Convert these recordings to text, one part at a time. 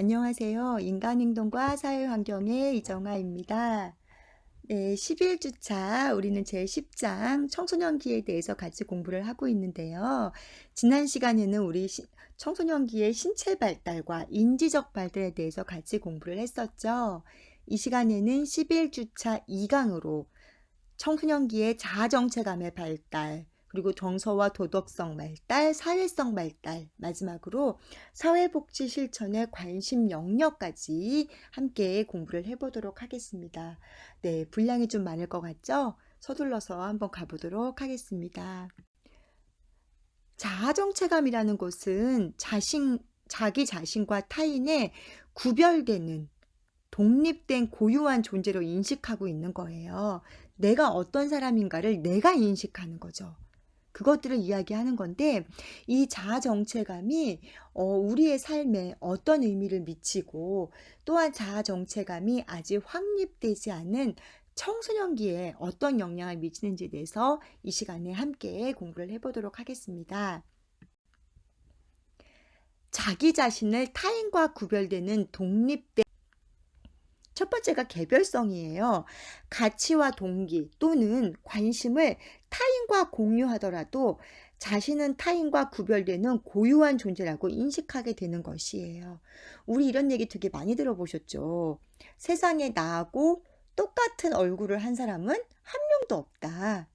안녕하세요. 인간행동과 사회환경의 이정아입니다. 네, 11주차 우리는 제10장 청소년기에 대해서 같이 공부를 하고 있는데요. 지난 시간에는 우리 청소년기의 신체 발달과 인지적 발달에 대해서 같이 공부를 했었죠. 이 시간에는 11주차 2강으로 청소년기의 자아정체감의 발달, 그리고 정서와 도덕성 발달, 사회성 발달, 마지막으로 사회복지 실천의 관심 영역까지 함께 공부를 해보도록 하겠습니다. 네, 분량이 좀 많을 것 같죠? 서둘러서 한번 가보도록 하겠습니다. 자아정체감이라는 것은 자기 자신과 타인의 구별되는 독립된 고유한 존재로 인식하고 있는 거예요. 내가 어떤 사람인가를 내가 인식하는 거죠. 그것들을 이야기하는 건데, 이 자아 정체감이 우리의 삶에 어떤 의미를 미치고, 또한 자아 정체감이 아직 확립되지 않은 청소년기에 어떤 영향을 미치는지에 대해서 이 시간에 함께 공부를 해보도록 하겠습니다. 자기 자신을 타인과 구별되는 독립된 첫 번째가 개별성이에요. 가치와 동기 또는 관심을 타인과 공유하더라도 자신은 타인과 구별되는 고유한 존재라고 인식하게 되는 것이에요. 우리 이런 얘기 되게 많이 들어보셨죠? 세상에 나하고 똑같은 얼굴을 한 사람은 한 명도 없다.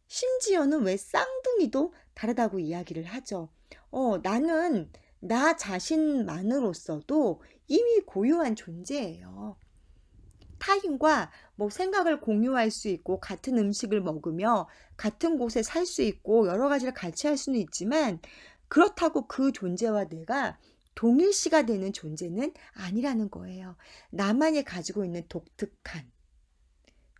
심지어는 왜 쌍둥이도 다르다고 이야기를 하죠. 나는 나 자신만으로서도 이미 고유한 존재예요. 타인과 생각을 공유할 수 있고 같은 음식을 먹으며 같은 곳에 살 수 있고 여러 가지를 같이 할 수는 있지만 그렇다고 그 존재와 내가 동일시가 되는 존재는 아니라는 거예요. 나만이 가지고 있는 독특한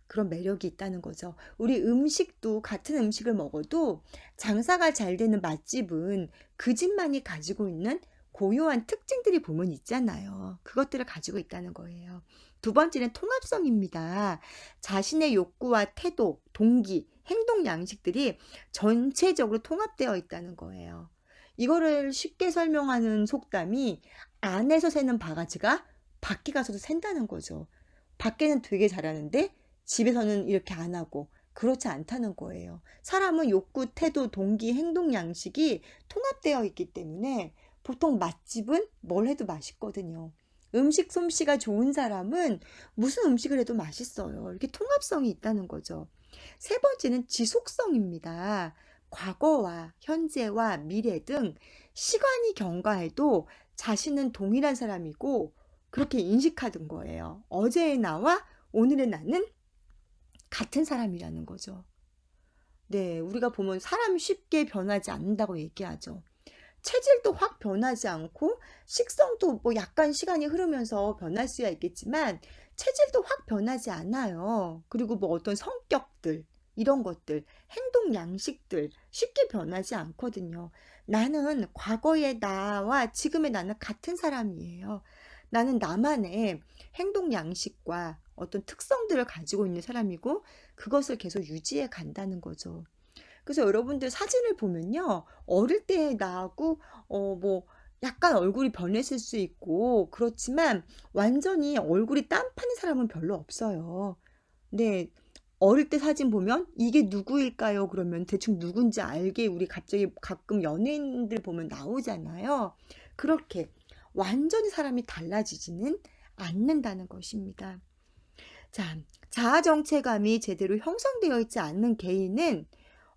그런 매력이 있다는 거죠. 우리 음식도 같은 음식을 먹어도 장사가 잘 되는 맛집은 그 집만이 가지고 있는 고유한 특징들이 보면 있잖아요. 그것들을 가지고 있다는 거예요. 두 번째는 통합성입니다. 자신의 욕구와 태도, 동기, 행동 양식들이 전체적으로 통합되어 있다는 거예요. 이거를 쉽게 설명하는 속담이 안에서 새는 바가지가 밖에 가서도 샌다는 거죠. 밖에는 되게 잘하는데 집에서는 이렇게 안 하고 그렇지 않다는 거예요. 사람은 욕구, 태도, 동기, 행동 양식이 통합되어 있기 때문에 보통 맛집은 뭘 해도 맛있거든요. 음식 솜씨가 좋은 사람은 무슨 음식을 해도 맛있어요. 이렇게 통합성이 있다는 거죠. 세 번째는 지속성입니다. 과거와 현재와 미래 등 시간이 경과해도 자신은 동일한 사람이고 그렇게 인식하던 거예요. 어제의 나와 오늘의 나는 같은 사람이라는 거죠. 네, 우리가 보면 사람이 쉽게 변하지 않는다고 얘기하죠. 체질도 확 변하지 않고 식성도 약간 시간이 흐르면서 변할 수야 있겠지만 체질도 확 변하지 않아요. 그리고 어떤 성격들 이런 것들, 행동 양식들 쉽게 변하지 않거든요. 나는 과거의 나와 지금의 나는 같은 사람이에요. 나는 나만의 행동 양식과 어떤 특성들을 가지고 있는 사람이고 그것을 계속 유지해 간다는 거죠. 그래서 여러분들 사진을 보면요. 어릴 때의 나하고 약간 얼굴이 변했을 수 있고 그렇지만 완전히 얼굴이 딴판인 사람은 별로 없어요. 네. 어릴 때 사진 보면 이게 누구일까요? 그러면 대충 누군지 알게 우리 갑자기 가끔 연예인들 보면 나오잖아요. 그렇게 완전히 사람이 달라지지는 않는다는 것입니다. 자, 자아 정체감이 제대로 형성되어 있지 않는 개인은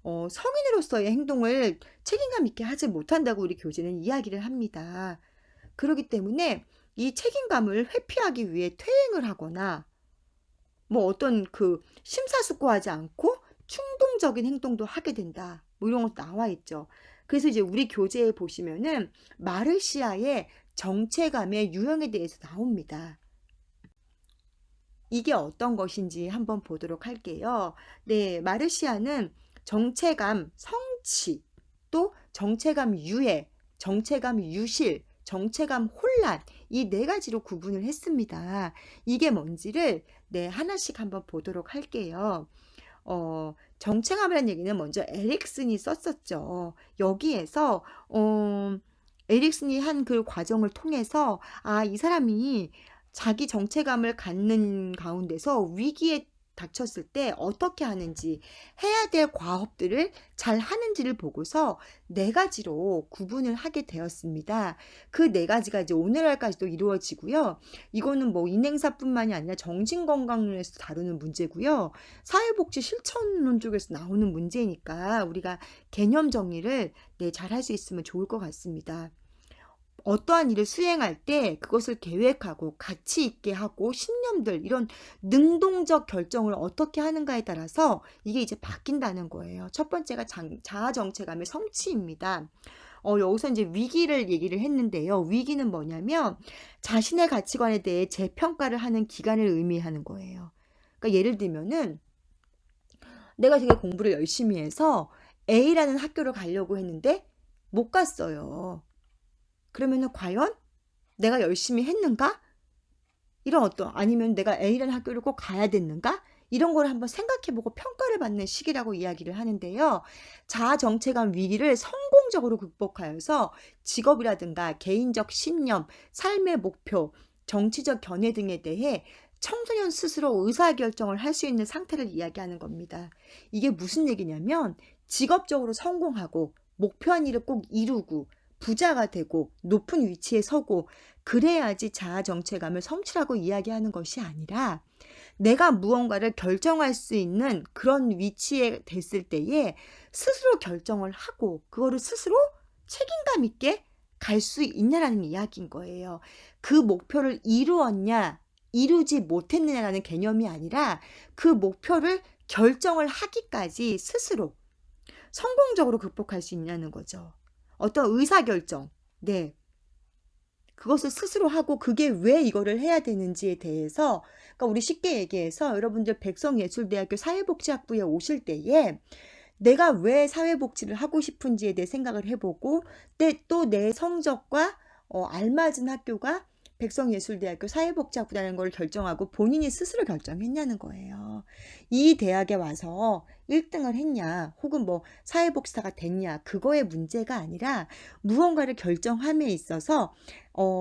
성인으로서의 행동을 책임감 있게 하지 못한다고 우리 교재는 이야기를 합니다. 그렇기 때문에 이 책임감을 회피하기 위해 퇴행을 하거나 어떤 심사숙고하지 않고 충동적인 행동도 하게 된다. 이런 것도 나와 있죠. 그래서 이제 우리 교재에 보시면은 마르시아의 정체감의 유형에 대해서 나옵니다. 이게 어떤 것인지 한번 보도록 할게요. 네, 마르시아는 정체감 성취, 또 정체감 유해, 정체감 유실, 정체감 혼란 이 네 가지로 구분을 했습니다. 이게 뭔지를 하나씩 한번 보도록 할게요. 정체감이라는 얘기는 먼저 에릭슨이 썼었죠. 여기에서 에릭슨이 한 그 과정을 통해서 이 사람이 자기 정체감을 갖는 가운데서 위기에 닥쳤을 때 어떻게 하는지, 해야 될 과업들을 잘 하는지를 보고서 네 가지로 구분을 하게 되었습니다. 그 네 가지가 이제 오늘날까지도 이루어지고요. 이거는 뭐 인행사뿐만이 아니라 정신건강론에서 다루는 문제고요. 사회복지 실천론 쪽에서 나오는 문제니까 우리가 개념 정리를 잘 할 수 있으면 좋을 것 같습니다. 어떠한 일을 수행할 때 그것을 계획하고 가치 있게 하고 신념들, 이런 능동적 결정을 어떻게 하는가에 따라서 이게 이제 바뀐다는 거예요. 첫 번째가 자아 정체감의 성취입니다. 여기서 이제 위기를 얘기를 했는데요. 위기는 뭐냐면 자신의 가치관에 대해 재평가를 하는 기간을 의미하는 거예요. 그러니까 예를 들면은 내가 되게 공부를 열심히 해서 A라는 학교를 가려고 했는데 못 갔어요. 그러면은 과연 내가 열심히 했는가? 아니면 내가 A라는 학교를 꼭 가야 됐는가? 이런 걸 한번 생각해보고 평가를 받는 시기라고 이야기를 하는데요. 자아 정체감 위기를 성공적으로 극복하여서 직업이라든가 개인적 신념, 삶의 목표, 정치적 견해 등에 대해 청소년 스스로 의사결정을 할 수 있는 상태를 이야기하는 겁니다. 이게 무슨 얘기냐면 직업적으로 성공하고 목표한 일을 꼭 이루고 부자가 되고 높은 위치에 서고 그래야지 자아 정체감을 성취라고 이야기하는 것이 아니라 내가 무언가를 결정할 수 있는 그런 위치에 됐을 때에 스스로 결정을 하고 그거를 스스로 책임감 있게 갈 수 있냐라는 이야기인 거예요. 그 목표를 이루었냐, 이루지 못했느냐라는 개념이 아니라 그 목표를 결정을 하기까지 스스로 성공적으로 극복할 수 있냐는 거죠. 어떤 의사결정, 그것을 스스로 하고 그게 왜 이거를 해야 되는지에 대해서, 그러니까 우리 쉽게 얘기해서 여러분들 백성예술대학교 사회복지학부에 오실 때에 내가 왜 사회복지를 하고 싶은지에 대해 생각을 해보고 또 내 성적과 알맞은 학교가 백성예술대학교 사회복지학부라는 걸 결정하고 본인이 스스로 결정했냐는 거예요. 이 대학에 와서 1등을 했냐 혹은 뭐 사회복지사가 됐냐, 그거의 문제가 아니라 무언가를 결정함에 있어서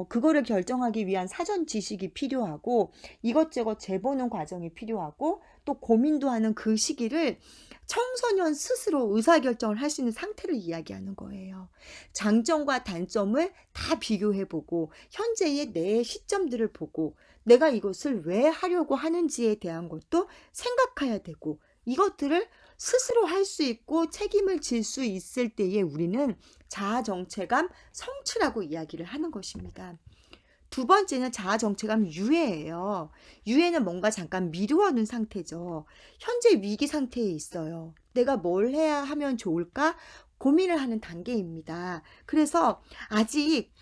그거를 결정하기 위한 사전 지식이 필요하고 이것저것 재보는 과정이 필요하고 또 고민도 하는 그 시기를 청소년 스스로 의사결정을 할 수 있는 상태를 이야기하는 거예요. 장점과 단점을 다 비교해보고 현재의 내 시점들을 보고 내가 이것을 왜 하려고 하는지에 대한 것도 생각해야 되고 이것들을 스스로 할 수 있고 책임을 질 수 있을 때에 우리는 자아 정체감 성취라고 이야기를 하는 것입니다. 두 번째는 자아 정체감 유예예요. 유예는 뭔가 잠깐 미루어 놓은 상태죠. 현재 위기 상태에 있어요. 내가 뭘 해야 하면 좋을까 고민을 하는 단계입니다. 그래서 아직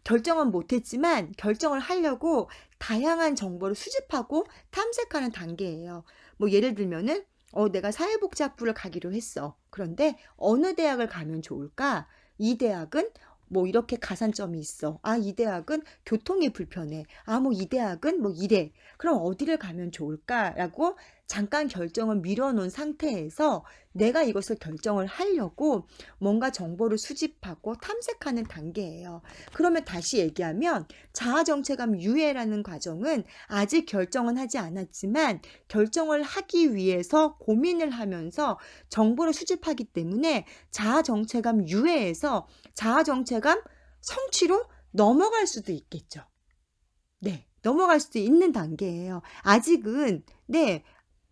결정은 못했지만 결정을 하려고 다양한 정보를 수집하고 탐색하는 단계예요. 뭐 예를 들면은 내가 사회복지학부를 가기로 했어. 그런데 어느 대학을 가면 좋을까? 이 대학은 뭐 이렇게 가산점이 있어. 이 대학은 교통이 불편해. 뭐 이 대학은 뭐 이래. 그럼 어디를 가면 좋을까라고 잠깐 결정을 미뤄놓은 상태에서 내가 이것을 결정을 하려고 뭔가 정보를 수집하고 탐색하는 단계예요. 그러면 다시 얘기하면 자아 정체감 유예라는 과정은 아직 결정은 하지 않았지만 결정을 하기 위해서 고민을 하면서 정보를 수집하기 때문에 자아 정체감 유예에서 자아 정체감 성취로 넘어갈 수도 있겠죠. 넘어갈 수도 있는 단계예요. 아직은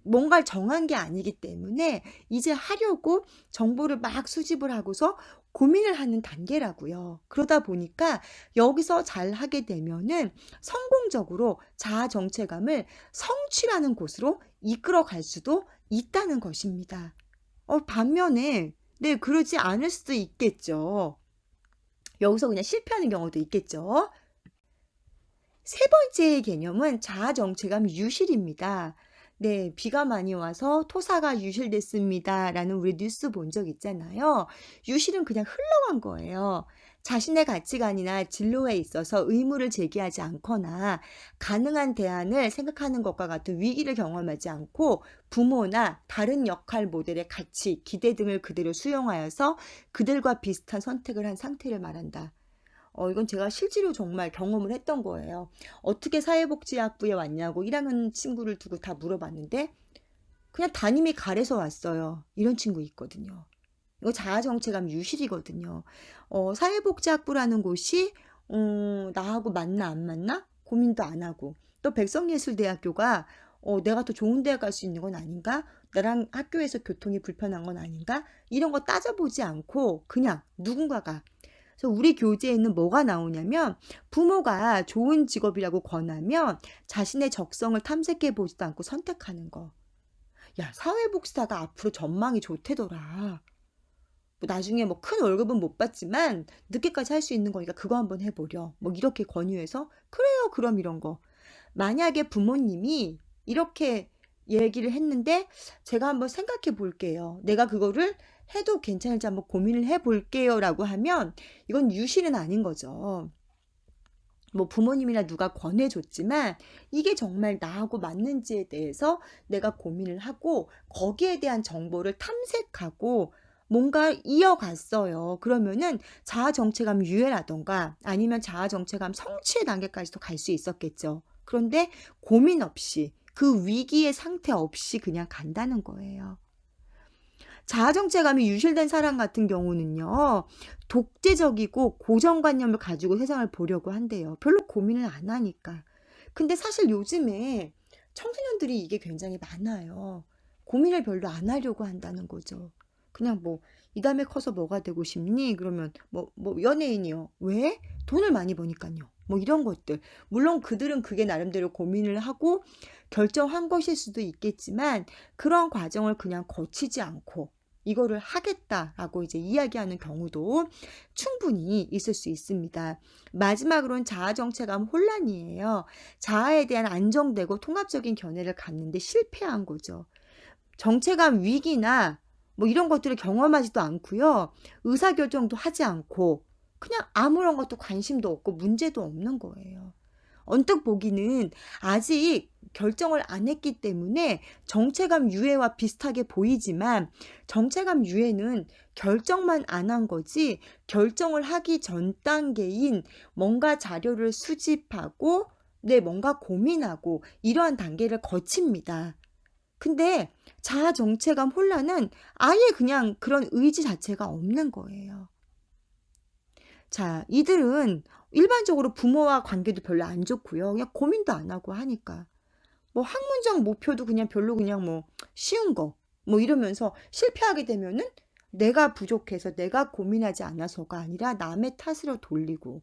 뭔가를 정한 게 아니기 때문에 이제 하려고 정보를 막 수집을 하고서 고민을 하는 단계라고요. 그러다 보니까 여기서 잘 하게 되면은 성공적으로 자아 정체감을 성취라는 곳으로 이끌어 갈 수도 있다는 것입니다. 반면에 그러지 않을 수도 있겠죠. 여기서 그냥 실패하는 경우도 있겠죠. 세 번째 개념은 자아 정체감 유실입니다. 비가 많이 와서 토사가 유실됐습니다. 라는 우리 뉴스 본 적 있잖아요. 유실은 그냥 흘러간 거예요. 자신의 가치관이나 진로에 있어서 의무를 제기하지 않거나 가능한 대안을 생각하는 것과 같은 위기를 경험하지 않고 부모나 다른 역할 모델의 가치, 기대 등을 그대로 수용하여서 그들과 비슷한 선택을 한 상태를 말한다. 이건 제가 실제로 정말 경험을 했던 거예요. 어떻게 사회복지학부에 왔냐고 1학년 친구를 두고 다 물어봤는데 그냥 담임이 가래서 왔어요. 이런 친구 있거든요. 이거 자아정체감 유실이거든요. 사회복지학부라는 곳이 나하고 맞나 안 맞나 고민도 안 하고, 또 백성예술대학교가 내가 더 좋은 대학 갈 수 있는 건 아닌가, 나랑 학교에서 교통이 불편한 건 아닌가, 이런 거 따져보지 않고 그냥 누군가가. 그래서 우리 교재에는 뭐가 나오냐면, 부모가 좋은 직업이라고 권하면 자신의 적성을 탐색해 보지도 않고 선택하는 거. 야, 사회복지사가 앞으로 전망이 좋대더라. 뭐 나중에 뭐 큰 월급은 못 받지만 늦게까지 할 수 있는 거니까 그거 한번 해보려. 뭐 이렇게 권유해서 그래요, 그럼 이런 거. 만약에 부모님이 이렇게 얘기를 했는데 제가 한번 생각해 볼게요. 내가 그거를 해도 괜찮을지 한번 고민을 해 볼게요라고 하면 이건 유실은 아닌 거죠. 뭐 부모님이나 누가 권해줬지만 이게 정말 나하고 맞는지에 대해서 내가 고민을 하고 거기에 대한 정보를 탐색하고 뭔가 이어갔어요. 그러면은 자아정체감 유예라던가 아니면 자아정체감 성취의 단계까지도 갈 수 있었겠죠. 그런데 고민 없이 그 위기의 상태 없이 그냥 간다는 거예요. 자아정체감이 유실된 사람 같은 경우는요, 독재적이고 고정관념을 가지고 세상을 보려고 한대요. 별로 고민을 안 하니까. 근데 사실 요즘에 청소년들이 이게 굉장히 많아요. 고민을 별로 안 하려고 한다는 거죠. 그냥 뭐, 이 다음에 커서 뭐가 되고 싶니? 그러면 뭐 연예인이요. 왜? 돈을 많이 버니까요. 뭐 이런 것들. 물론 그들은 그게 나름대로 고민을 하고 결정한 것일 수도 있겠지만 그런 과정을 그냥 거치지 않고 이거를 하겠다라고 이제 이야기하는 경우도 충분히 있을 수 있습니다. 마지막으로는 자아정체감 혼란이에요. 자아에 대한 안정되고 통합적인 견해를 갖는데 실패한 거죠. 정체감 위기나 뭐 이런 것들을 경험하지도 않고요. 의사결정도 하지 않고 그냥 아무런 것도 관심도 없고 문제도 없는 거예요. 언뜻 보기는 아직 결정을 안 했기 때문에 정체감 유예와 비슷하게 보이지만 정체감 유예는 결정만 안 한 거지 결정을 하기 전 단계인 뭔가 자료를 수집하고 뭔가 고민하고 이러한 단계를 거칩니다. 근데 자아 정체감 혼란은 아예 그냥 그런 의지 자체가 없는 거예요. 자, 이들은 일반적으로 부모와 관계도 별로 안 좋고요. 그냥 고민도 안 하고 하니까. 뭐 학문적 목표도 그냥 별로 그냥 뭐 쉬운 거. 뭐 이러면서 실패하게 되면은 내가 부족해서 내가 고민하지 않아서가 아니라 남의 탓으로 돌리고.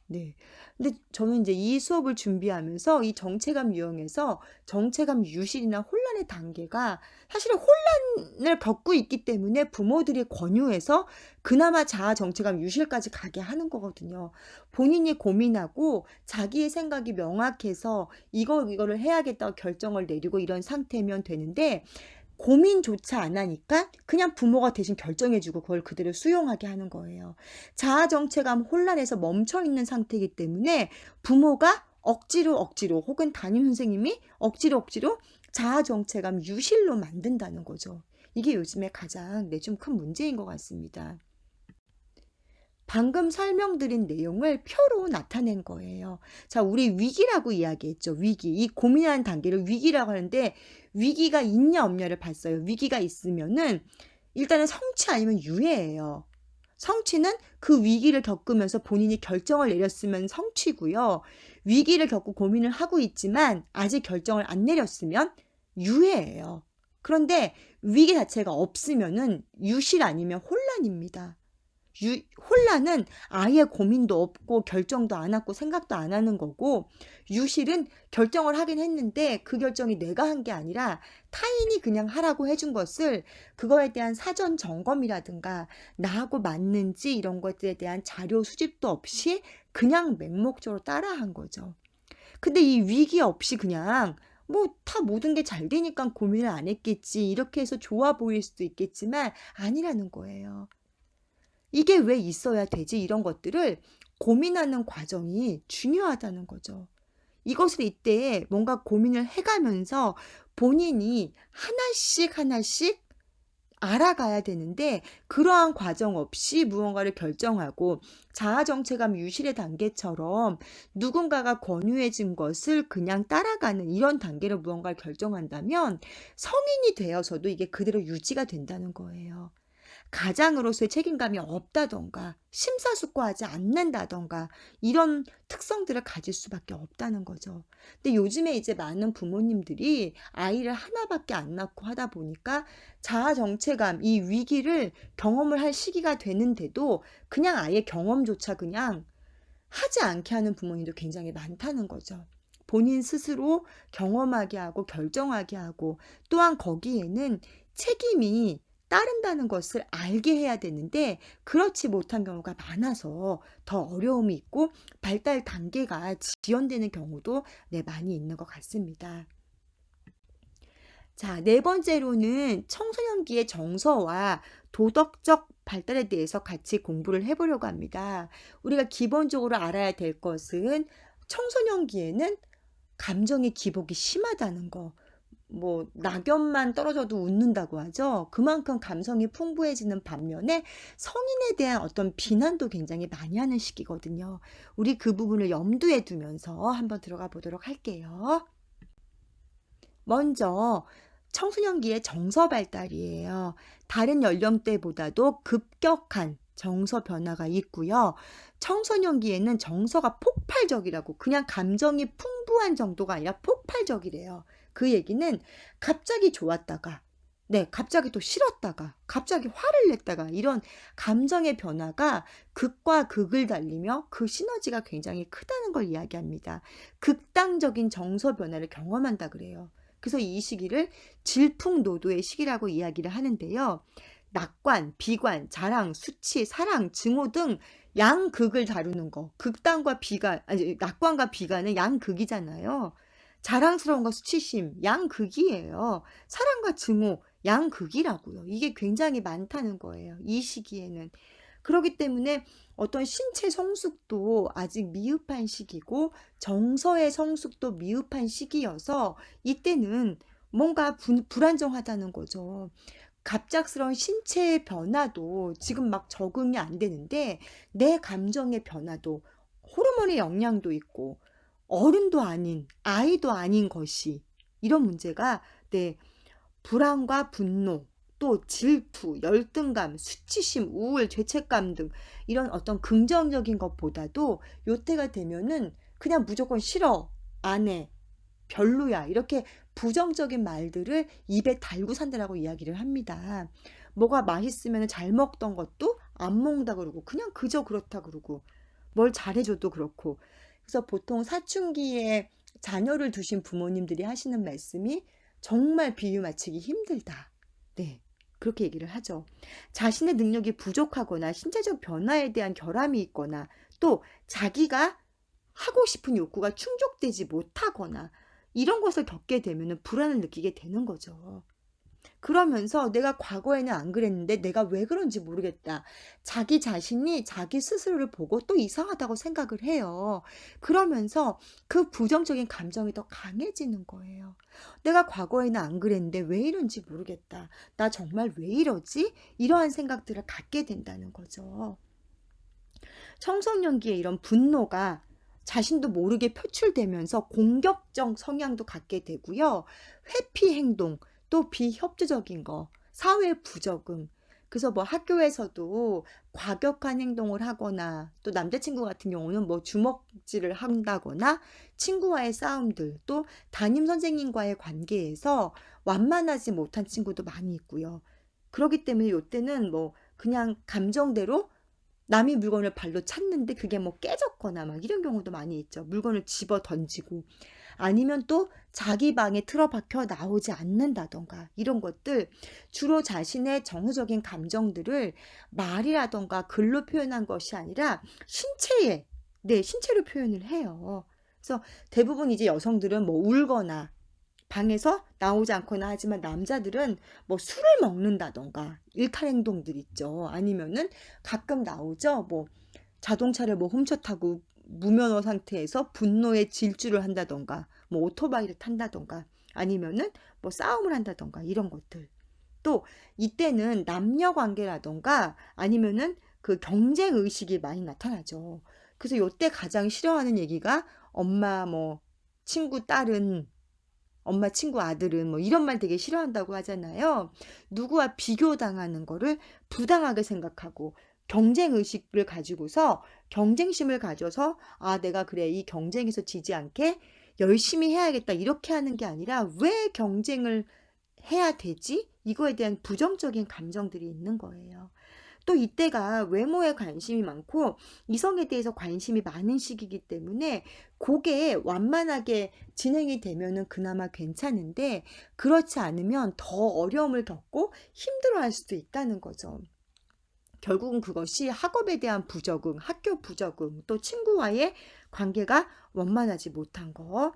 네. 근데 저는 이제 이 수업을 준비하면서 이 정체감 유형에서 정체감 유실이나 혼란의 단계가 사실은 혼란을 겪고 있기 때문에 부모들이 권유해서 그나마 자아 정체감 유실까지 가게 하는 거거든요. 본인이 고민하고 자기의 생각이 명확해서 이거를 해야겠다고 결정을 내리고 이런 상태면 되는데 고민조차 안 하니까 그냥 부모가 대신 결정해주고 그걸 그대로 수용하게 하는 거예요. 자아정체감 혼란에서 멈춰있는 상태이기 때문에 부모가 억지로 혹은 담임 선생님이 억지로 자아정체감 유실로 만든다는 거죠. 이게 요즘에 가장 좀 큰 문제인 것 같습니다. 방금 설명드린 내용을 표로 나타낸 거예요. 자, 우리 위기라고 이야기했죠. 위기. 이 고민하는 단계를 위기라고 하는데 위기가 있냐 없냐를 봤어요. 위기가 있으면은 일단은 성취 아니면 유예예요. 성취는 그 위기를 겪으면서 본인이 결정을 내렸으면 성취고요. 위기를 겪고 고민을 하고 있지만 아직 결정을 안 내렸으면 유예예요. 그런데 위기 자체가 없으면은 유실 아니면 혼란입니다. 혼란은 아예 고민도 없고 결정도 안 하고 생각도 안 하는 거고 유실은 결정을 하긴 했는데 그 결정이 내가 한 게 아니라 타인이 그냥 하라고 해준 것을 그거에 대한 사전 점검이라든가 나하고 맞는지 이런 것들에 대한 자료 수집도 없이 그냥 맹목적으로 따라한 거죠. 근데 이 위기 없이 그냥 뭐 다 모든 게 잘 되니까 고민을 안 했겠지 이렇게 해서 좋아 보일 수도 있겠지만 아니라는 거예요. 이게 왜 있어야 되지? 이런 것들을 고민하는 과정이 중요하다는 거죠. 이것을 이때 뭔가 고민을 해가면서 본인이 하나씩 알아가야 되는데 그러한 과정 없이 무언가를 결정하고 자아정체감 유실의 단계처럼 누군가가 권유해 준 것을 그냥 따라가는 이런 단계로 무언가를 결정한다면 성인이 되어서도 이게 그대로 유지가 된다는 거예요. 가장으로서의 책임감이 없다던가 심사숙고하지 않는다던가 이런 특성들을 가질 수밖에 없다는 거죠. 근데 요즘에 이제 많은 부모님들이 아이를 하나밖에 안 낳고 하다 보니까 자아 정체감, 이 위기를 경험을 할 시기가 되는데도 그냥 아예 경험조차 그냥 하지 않게 하는 부모님도 굉장히 많다는 거죠. 본인 스스로 경험하게 하고 결정하게 하고 또한 거기에는 책임이 따른다는 것을 알게 해야 되는데 그렇지 못한 경우가 많아서 더 어려움이 있고 발달 단계가 지연되는 경우도 네, 많이 있는 것 같습니다. 자, 네 번째로는 청소년기의 정서와 도덕적 발달에 대해서 같이 공부를 해보려고 합니다. 우리가 기본적으로 알아야 될 것은 청소년기에는 감정의 기복이 심하다는 거. 뭐 낙엽만 떨어져도 웃는다고 하죠. 그만큼 감성이 풍부해지는 반면에 성인에 대한 어떤 비난도 굉장히 많이 하는 시기거든요. 우리 그 부분을 염두에 두면서 한번 들어가 보도록 할게요. 먼저 청소년기의 정서 발달이에요. 다른 연령대보다도 급격한 정서 변화가 있고요. 청소년기에는 정서가 폭발적이라고 그냥 감정이 풍부한 정도가 아니라 폭발적이래요. 그 얘기는 갑자기 좋았다가 네, 갑자기 또 싫었다가 갑자기 화를 냈다가 이런 감정의 변화가 극과 극을 달리며 그 시너지가 굉장히 크다는 걸 이야기합니다. 극단적인 정서 변화를 경험한다 그래요. 그래서 이 시기를 질풍노도의 시기라고 이야기를 하는데요. 낙관, 비관, 자랑, 수치, 사랑, 증오 등 양극을 다루는 거. 극단과 비관, 아니 낙관과 비관은 양극이잖아요. 자랑스러운 거 수치심, 양극이에요. 사랑과 증오, 양극이라고요. 이게 굉장히 많다는 거예요. 이 시기에는. 그렇기 때문에 어떤 신체 성숙도 아직 미흡한 시기고 정서의 성숙도 미흡한 시기여서 이때는 뭔가 불안정하다는 거죠. 갑작스러운 신체의 변화도 지금 막 적응이 안 되는데 내 감정의 변화도 호르몬의 영향도 있고 어른도 아닌 아이도 아닌 것이 이런 문제가 네, 불안과 분노, 또 질투, 열등감, 수치심, 우울, 죄책감 등 이런 어떤 긍정적인 것보다도 요때가 되면은 그냥 무조건 싫어, 안 해, 별로야 이렇게 부정적인 말들을 입에 달고 산다라고 이야기를 합니다. 뭐가 맛있으면 잘 먹던 것도 안 먹는다 그러고 그냥 그저 그렇다 그러고 뭘 잘해줘도 그렇고 그래서 보통 사춘기에 자녀를 두신 부모님들이 하시는 말씀이 정말 비유 맞추기 힘들다. 네. 그렇게 얘기를 하죠. 자신의 능력이 부족하거나 신체적 변화에 대한 결함이 있거나 또 자기가 하고 싶은 욕구가 충족되지 못하거나 이런 것을 겪게 되면 불안을 느끼게 되는 거죠. 그러면서 내가 과거에는 안 그랬는데 내가 왜 그런지 모르겠다. 자기 자신이 자기 스스로를 보고 또 이상하다고 생각을 해요. 그러면서 그 부정적인 감정이 더 강해지는 거예요. 내가 과거에는 안 그랬는데 왜 이런지 모르겠다. 나 정말 왜 이러지? 이러한 생각들을 갖게 된다는 거죠. 청소년기에 이런 분노가 자신도 모르게 표출되면서 공격적 성향도 갖게 되고요. 회피 행동, 또 비협조적인 거, 사회 부적응. 그래서 뭐 학교에서도 과격한 행동을 하거나 또 남자친구 같은 경우는 뭐 주먹질을 한다거나 친구와의 싸움들 또 담임 선생님과의 관계에서 완만하지 못한 친구도 많이 있고요. 그렇기 때문에 이때는 뭐 그냥 감정대로 남이 물건을 발로 찼는데 그게 뭐 깨졌거나 막 이런 경우도 많이 있죠. 물건을 집어 던지고 아니면 또 자기 방에 틀어박혀 나오지 않는다던가 이런 것들 주로 자신의 정서적인 감정들을 말이라던가 글로 표현한 것이 아니라 신체에 네, 신체로 표현을 해요. 그래서 대부분 이제 여성들은 뭐 울거나 방에서 나오지 않거나 하지만 남자들은 뭐 술을 먹는다던가 일탈 행동들 있죠. 아니면은 가끔 나오죠. 뭐 자동차를 뭐 훔쳐 타고 무면허 상태에서 분노에 질주를 한다던가 뭐 오토바이를 탄다던가 아니면은 뭐 싸움을 한다던가 이런 것들. 또 이때는 남녀 관계라던가 아니면은 그 경쟁 의식이 많이 나타나죠. 그래서 요때 가장 싫어하는 얘기가 엄마 뭐 친구 딸은 엄마 친구 아들은 뭐 이런 말 되게 싫어한다고 하잖아요. 누구와 비교당하는 거를 부당하게 생각하고 경쟁 의식을 가지고서 경쟁심을 가져서 아, 내가 그래 이 경쟁에서 지지 않게 열심히 해야겠다 이렇게 하는 게 아니라 왜 경쟁을 해야 되지? 이거에 대한 부정적인 감정들이 있는 거예요. 또 이때가 외모에 관심이 많고 이성에 대해서 관심이 많은 시기이기 때문에 그게 완만하게 진행이 되면은 그나마 괜찮은데 그렇지 않으면 더 어려움을 겪고 힘들어할 수도 있다는 거죠. 결국은 그것이 학업에 대한 부적응, 학교 부적응, 또 친구와의 관계가 원만하지 못한 거.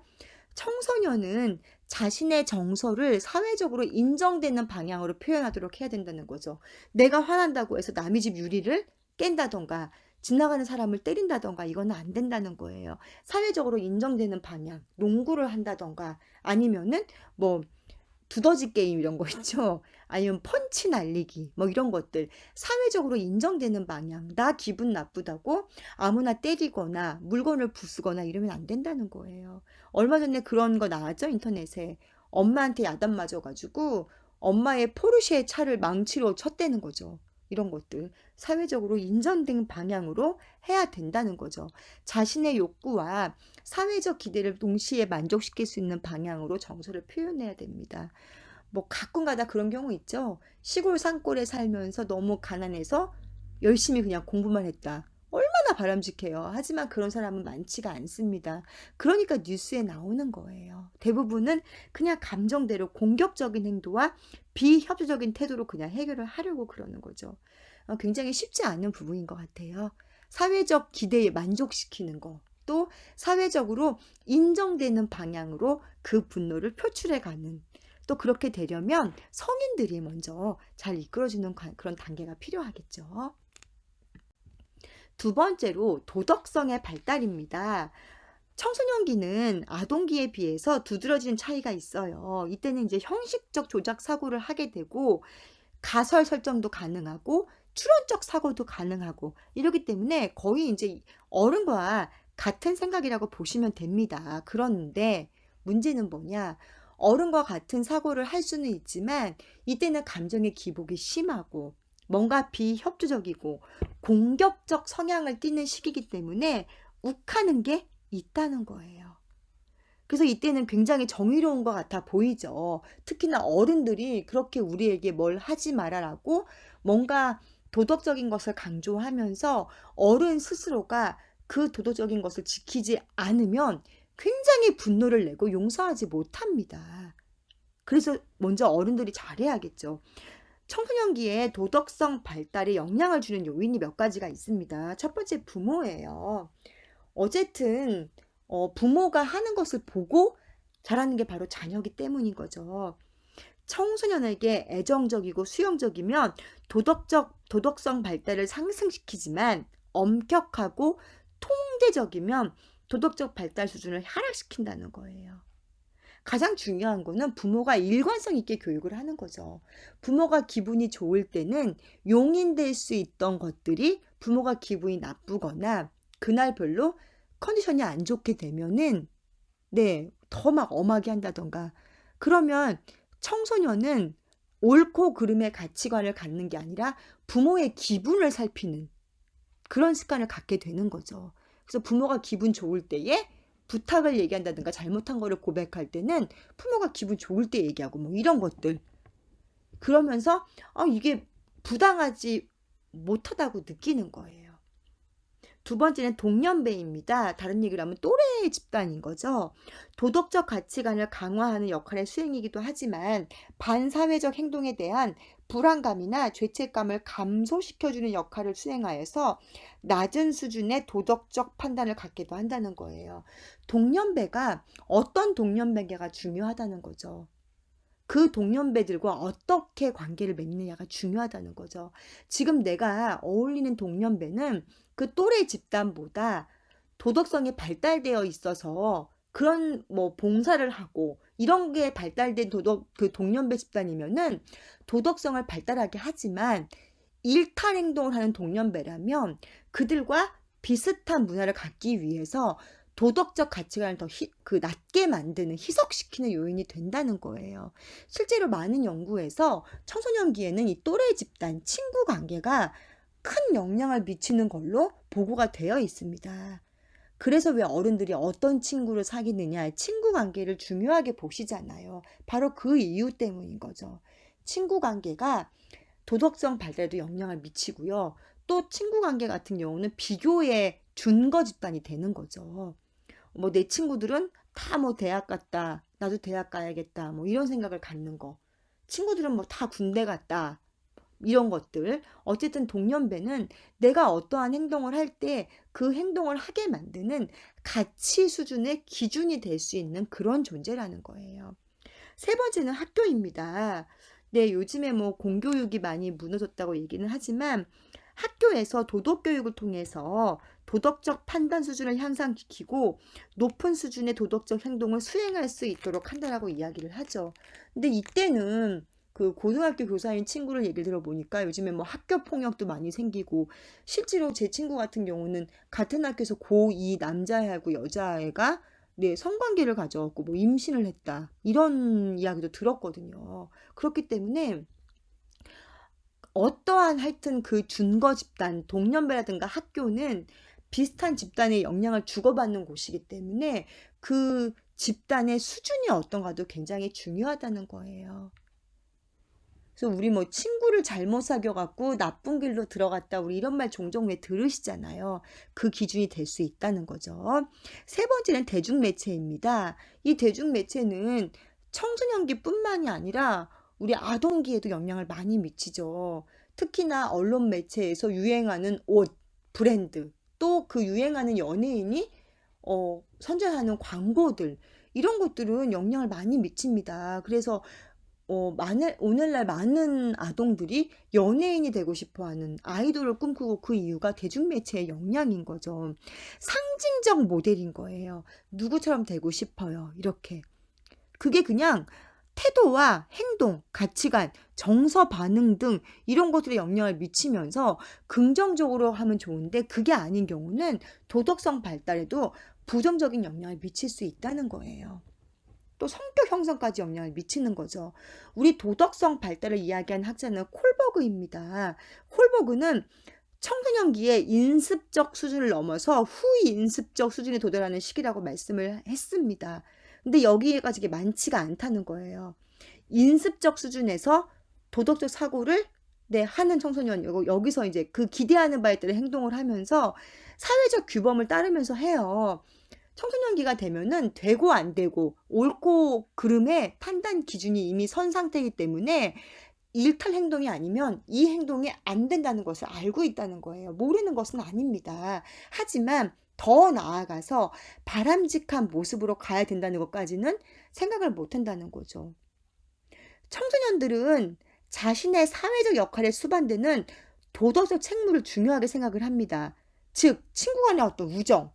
청소년은 자신의 정서를 사회적으로 인정되는 방향으로 표현하도록 해야 된다는 거죠. 내가 화난다고 해서 남의 집 유리를 깬다던가 지나가는 사람을 때린다던가 이거는 안 된다는 거예요. 사회적으로 인정되는 방향, 농구를 한다던가 아니면은 뭐 두더지 게임 이런 거 있죠. 아니면 펀치 날리기 뭐 이런 것들 사회적으로 인정되는 방향. 나 기분 나쁘다고 아무나 때리거나 물건을 부수거나 이러면 안 된다는 거예요. 얼마 전에 그런 거 나왔죠, 인터넷에. 엄마한테 야단 맞아가지고 엄마의 포르쉐 차를 망치로 쳤대는 거죠. 이런 것들 사회적으로 인정된 방향으로 해야 된다는 거죠. 자신의 욕구와 사회적 기대를 동시에 만족시킬 수 있는 방향으로 정서를 표현해야 됩니다. 뭐 가끔가다 그런 경우 있죠. 시골 산골에 살면서 너무 가난해서 열심히 그냥 공부만 했다. 얼마나 바람직해요. 하지만 그런 사람은 많지가 않습니다. 그러니까 뉴스에 나오는 거예요. 대부분은 그냥 감정대로 공격적인 행동과 비협조적인 태도로 그냥 해결을 하려고 그러는 거죠. 굉장히 쉽지 않은 부분인 것 같아요. 사회적 기대에 만족시키는 거, 또 사회적으로 인정되는 방향으로 그 분노를 표출해 가는 또 그렇게 되려면 성인들이 먼저 잘 이끌어주는 그런 단계가 필요하겠죠. 두 번째로 도덕성의 발달입니다. 청소년기는 아동기에 비해서 두드러지는 차이가 있어요. 이때는 이제 형식적 조작 사고를 하게 되고 가설 설정도 가능하고 추론적 사고도 가능하고 이러기 때문에 거의 이제 어른과 같은 생각이라고 보시면 됩니다. 그런데 문제는 뭐냐? 어른과 같은 사고를 할 수는 있지만 이때는 감정의 기복이 심하고 뭔가 비협조적이고 공격적 성향을 띠는 시기이기 때문에 욱하는 게 있다는 거예요. 그래서 이때는 굉장히 정의로운 것 같아 보이죠. 특히나 어른들이 그렇게 우리에게 뭘 하지 말아라고 뭔가 도덕적인 것을 강조하면서 어른 스스로가 그 도덕적인 것을 지키지 않으면 굉장히 분노를 내고 용서하지 못합니다. 그래서 먼저 어른들이 잘해야겠죠. 청소년기에 도덕성 발달에 영향을 주는 요인이 몇 가지가 있습니다. 첫 번째 부모예요. 어쨌든 부모가 하는 것을 보고 자라는 게 바로 자녀이기 때문인 거죠. 청소년에게 애정적이고 수용적이면 도덕성 발달을 상승시키지만 엄격하고 통제적이면 도덕적 발달 수준을 하락시킨다는 거예요. 가장 중요한 거는 부모가 일관성 있게 교육을 하는 거죠. 부모가 기분이 좋을 때는 용인될 수 있던 것들이 부모가 기분이 나쁘거나 그날 별로 컨디션이 안 좋게 되면은 더 막 엄하게 한다던가 그러면 청소년은 옳고 그름의 가치관을 갖는 게 아니라 부모의 기분을 살피는 그런 습관을 갖게 되는 거죠. 그래서 부모가 기분 좋을 때에 부탁을 얘기한다든가 잘못한 거를 고백할 때는 부모가 기분 좋을 때 얘기하고 뭐 이런 것들. 그러면서 이게 부당하지 못하다고 느끼는 거예요. 두 번째는 동년배입니다. 다른 얘기를 하면 또래 집단인 거죠. 도덕적 가치관을 강화하는 역할의 수행이기도 하지만 반사회적 행동에 대한 불안감이나 죄책감을 감소시켜주는 역할을 수행하여서 낮은 수준의 도덕적 판단을 갖기도 한다는 거예요. 동년배가 어떤 동년배가 중요하다는 거죠. 그 동년배들과 어떻게 관계를 맺느냐가 중요하다는 거죠. 지금 내가 어울리는 동년배는 그 또래 집단보다 도덕성이 발달되어 있어서 그런 뭐 봉사를 하고 이런 게 발달된 동년배 집단이면은 도덕성을 발달하게 하지만 일탈 행동을 하는 동년배라면 그들과 비슷한 문화를 갖기 위해서 도덕적 가치관을 더 낮게 만드는 희석시키는 요인이 된다는 거예요. 실제로 많은 연구에서 청소년기에는 이 또래 집단, 친구 관계가 큰 영향을 미치는 걸로 보고가 되어 있습니다. 그래서 왜 어른들이 어떤 친구를 사귀느냐, 친구 관계를 중요하게 보시잖아요. 바로 그 이유 때문인 거죠. 친구 관계가 도덕성 발달에도 영향을 미치고요. 또 친구 관계 같은 경우는 비교의 준거 집단이 되는 거죠. 뭐 내 친구들은 다 뭐 대학 갔다, 나도 대학 가야겠다, 뭐 이런 생각을 갖는 거. 친구들은 뭐 다 군대 갔다, 이런 것들. 어쨌든 동년배는 내가 어떠한 행동을 할 때 그 행동을 하게 만드는 가치 수준의 기준이 될 수 있는 그런 존재라는 거예요. 세 번째는 학교입니다. 네, 요즘에 뭐 공교육이 많이 무너졌다고 얘기는 하지만 학교에서 도덕 교육을 통해서 도덕적 판단 수준을 향상시키고 높은 수준의 도덕적 행동을 수행할 수 있도록 한다라고 이야기를 하죠. 근데 이때는 그 고등학교 교사인 친구를 얘기를 들어보니까 요즘에 뭐 학교 폭력도 많이 생기고 실제로 제 친구 같은 경우는 같은 학교에서 고2 남자애하고 여자애가 네, 성관계를 가져왔고 뭐 임신을 했다. 이런 이야기도 들었거든요. 그렇기 때문에 어떠한 하여튼 그 준거 집단, 동년배라든가 학교는 비슷한 집단의 영향을 주고받는 곳이기 때문에 그 집단의 수준이 어떤가도 굉장히 중요하다는 거예요. 그래서 우리 뭐 친구를 잘못 사귀어갖고 나쁜 길로 들어갔다, 우리 이런 말 종종 왜 들으시잖아요. 그 기준이 될 수 있다는 거죠. 세 번째는 대중매체입니다. 이 대중매체는 청소년기뿐만이 아니라 우리 아동기에도 영향을 많이 미치죠. 특히나 언론 매체에서 유행하는 옷, 브랜드, 또 그 유행하는 연예인이 선전하는 광고들, 이런 것들은 영향을 많이 미칩니다. 그래서 오늘날 많은 아동들이 연예인이 되고 싶어 하는, 아이돌을 꿈꾸고, 그 이유가 대중매체의 영향인 거죠. 상징적 모델인 거예요. 누구처럼 되고 싶어요. 이렇게. 그게 그냥 태도와 행동, 가치관, 정서 반응 등 이런 것들에 영향을 미치면서 긍정적으로 하면 좋은데, 그게 아닌 경우는 도덕성 발달에도 부정적인 영향을 미칠 수 있다는 거예요. 또 성격 형성까지 영향을 미치는 거죠. 우리 도덕성 발달을 이야기한 학자는 콜버그입니다. 콜버그는 청소년기에 인습적 수준을 넘어서 후인습적 수준에 도달하는 시기라고 말씀을 했습니다. 근데 여기까지 많지가 않다는 거예요. 인습적 수준에서 도덕적 사고를 하는 청소년, 여기서 이제 그 기대하는 바에 따른 행동을 하면서 사회적 규범을 따르면서 해요. 청소년기가 되면은 되고 안 되고 옳고 그름의 판단 기준이 이미 선 상태이기 때문에 일탈 행동이 아니면 이 행동이 안 된다는 것을 알고 있다는 거예요. 모르는 것은 아닙니다. 하지만 더 나아가서 바람직한 모습으로 가야 된다는 것까지는 생각을 못 한다는 거죠. 청소년들은 자신의 사회적 역할에 수반되는 도덕적 책무를 중요하게 생각을 합니다. 즉, 친구 간의 어떤 우정.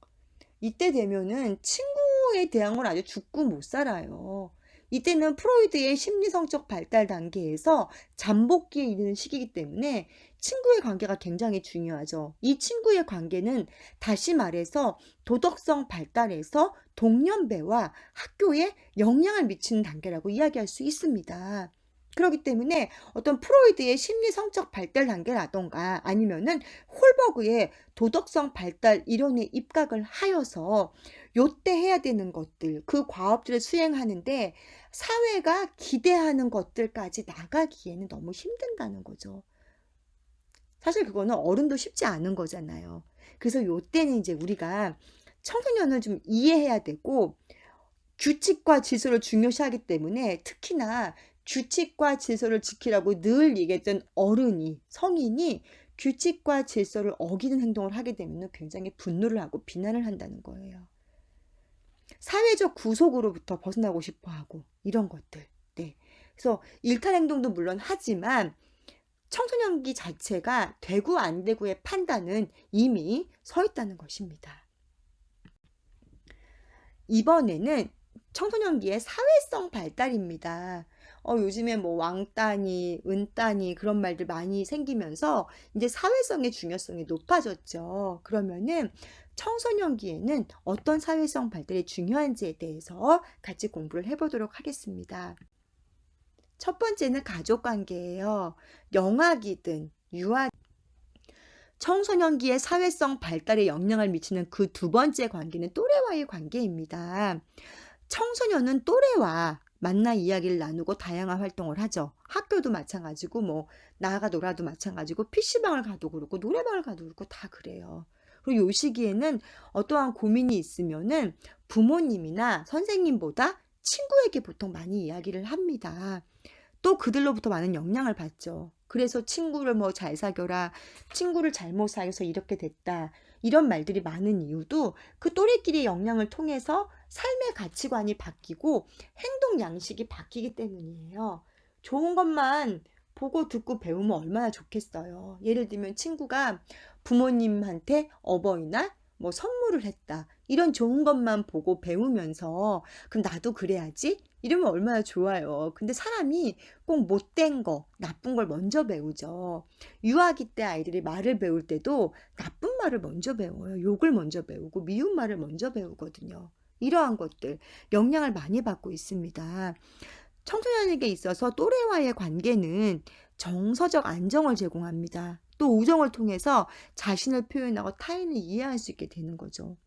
이때 되면은 친구에 대한 건 아주 죽고 못 살아요. 이때는 프로이드의 심리성적 발달 단계에서 잠복기에 이르는 시기이기 때문에 친구의 관계가 굉장히 중요하죠. 이 친구의 관계는 다시 말해서 도덕성 발달에서 동년배와 학교에 영향을 미치는 단계라고 이야기할 수 있습니다. 그렇기 때문에 어떤 프로이드의 심리 성적 발달 단계라던가 아니면은 홀버그의 도덕성 발달 이론에 입각을 하여서 요때 해야 되는 것들, 그 과업들을 수행하는데 사회가 기대하는 것들까지 나가기에는 너무 힘든다는 거죠. 사실 그거는 어른도 쉽지 않은 거잖아요. 그래서 요때는 이제 우리가 청소년을 좀 이해해야 되고 규칙과 질서를 중요시하기 때문에 특히나 규칙과 질서를 지키라고 늘 얘기했던 어른이, 성인이 규칙과 질서를 어기는 행동을 하게 되면 굉장히 분노를 하고 비난을 한다는 거예요. 사회적 구속으로부터 벗어나고 싶어 하고 이런 것들. 네. 그래서 일탈 행동도 물론 하지만 청소년기 자체가 되고 안 되고의 판단은 이미 서 있다는 것입니다. 이번에는 청소년기의 사회성 발달입니다. 요즘에 뭐 왕따니, 은따니 그런 말들 많이 생기면서 이제 사회성의 중요성이 높아졌죠. 그러면은 청소년기에는 어떤 사회성 발달이 중요한지에 대해서 같이 공부를 해보도록 하겠습니다. 첫 번째는 가족 관계예요. 영아기든 유아 청소년기의 사회성 발달에 영향을 미치는 그 두 번째 관계는 또래와의 관계입니다. 청소년은 또래와 만나 이야기를 나누고 다양한 활동을 하죠. 학교도 마찬가지고 뭐 나가 놀아도 마찬가지고 PC방을 가도 그렇고 노래방을 가도 그렇고 다 그래요. 그리고 요 시기에는 어떠한 고민이 있으면은 부모님이나 선생님보다 친구에게 보통 많이 이야기를 합니다. 또 그들로부터 많은 영향을 받죠. 그래서 친구를 뭐 잘 사겨라, 친구를 잘못 사귀어서 이렇게 됐다. 이런 말들이 많은 이유도 그 또래끼리의 영향을 통해서 삶의 가치관이 바뀌고 행동 양식이 바뀌기 때문이에요. 좋은 것만 보고 듣고 배우면 얼마나 좋겠어요. 예를 들면 친구가 부모님한테 어버이날 뭐 선물을 했다. 이런 좋은 것만 보고 배우면서 그럼 나도 그래야지? 이러면 얼마나 좋아요. 근데 사람이 꼭 못된 거, 나쁜 걸 먼저 배우죠. 유아기 때 아이들이 말을 배울 때도 나쁜 말을 먼저 배워요. 욕을 먼저 배우고 미운 말을 먼저 배우거든요. 이러한 것들 영향을 많이 받고 있습니다. 청소년에게 있어서 또래와의 관계는 정서적 안정을 제공합니다. 또 우정을 통해서 자신을 표현하고 타인을 이해할 수 있게 되는 거죠.